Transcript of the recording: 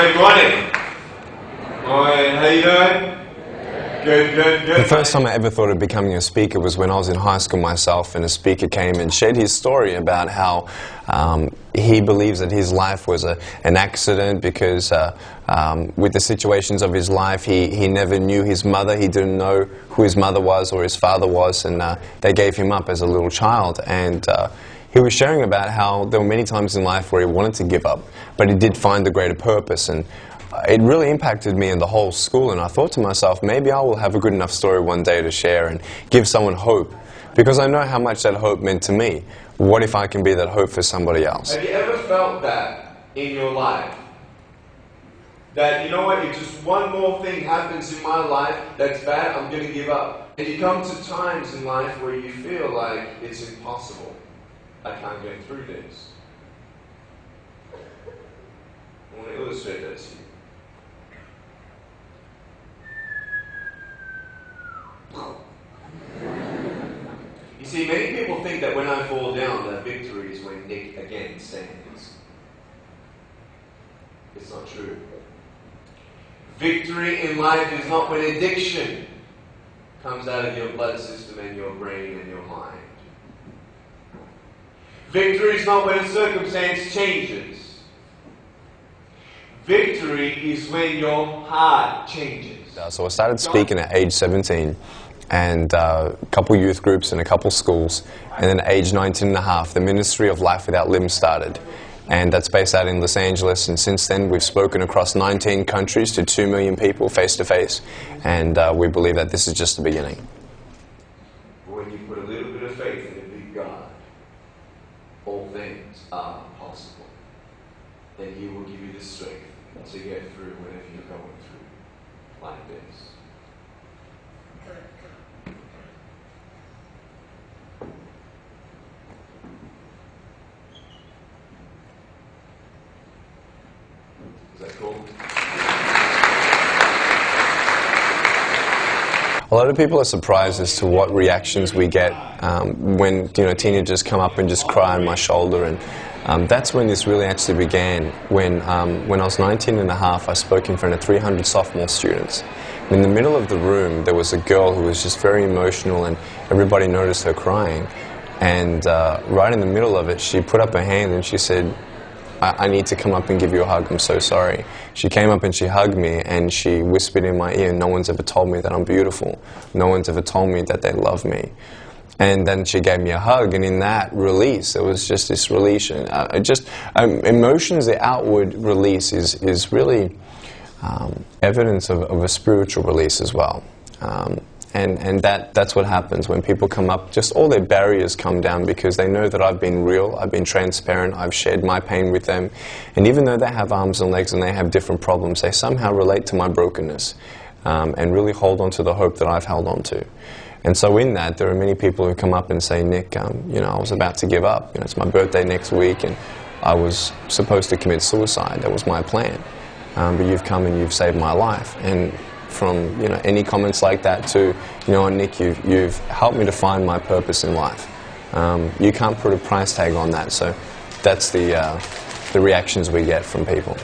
Good morning. How you doing? Good. The first time I ever thought of becoming a speaker was when I was in high school myself, and a speaker came and shared his story about how he believes that his life was an accident because with the situations of his life, he never knew his mother. He didn't know who his mother was or his father was, and they gave him up as a little child. And he was sharing about how there were many times in life where he wanted to give up, but he did find a greater purpose. And it really impacted me and the whole school, and I thought to myself, maybe I will have a good enough story one day to share and give someone hope, because I know how much that hope meant to me. What if I can be that hope for somebody else? Have you ever felt that in your life? That, you know what, if just one more thing happens in my life that's bad, I'm going to give up. And you come to times in life where you feel like it's impossible. I can't get through this. I want to illustrate that to you. You see, many people think that when I fall down, that victory is when Nick again stands. It's not true. Victory in life is not when addiction comes out of your blood system and your brain and your mind. Victory is not when a circumstance changes. Victory is when your heart changes. So I started speaking at age 17. And a couple youth groups and a couple schools, and then at age 19 and a half, the Ministry of Life Without Limbs started, and that's based out in Los Angeles. And since then, we've spoken across 19 countries to 2 million people face to face, and we believe that this is just the beginning. When you put a little bit of faith in a big God, all things are possible, and He will give you the strength to get through whatever you're going through, like this. Is that cool? A lot of people are surprised as to what reactions we get when teenagers come up and just cry on my shoulder, and that's when this really actually began. When I was 19 and a half, I spoke in front of 300 sophomore students. In the middle of the room, there was a girl who was just very emotional, and everybody noticed her crying. And right in the middle of it, she put up her hand and she said, I need to come up and give you a hug, I'm so sorry. She came up and she hugged me, and she whispered in my ear, no one's ever told me that I'm beautiful. No one's ever told me that they love me. And then she gave me a hug, and in that release, it was just this release. Emotions, the outward release is really evidence of a spiritual release as well. And that's what happens when people come up. Just all their barriers come down because they know that I've been real, I've been transparent, I've shared my pain with them. And even though they have arms and legs and they have different problems, they somehow relate to my brokenness and really hold on to the hope that I've held on to. And so in that, there are many people who come up and say, Nick, I was about to give up. It's my birthday next week, and I was supposed to commit suicide. That was my plan. But you've come and you've saved my life. And from any comments like that to, Nick, you've helped me to find my purpose in life. You can't put a price tag on that, so that's the reactions we get from people.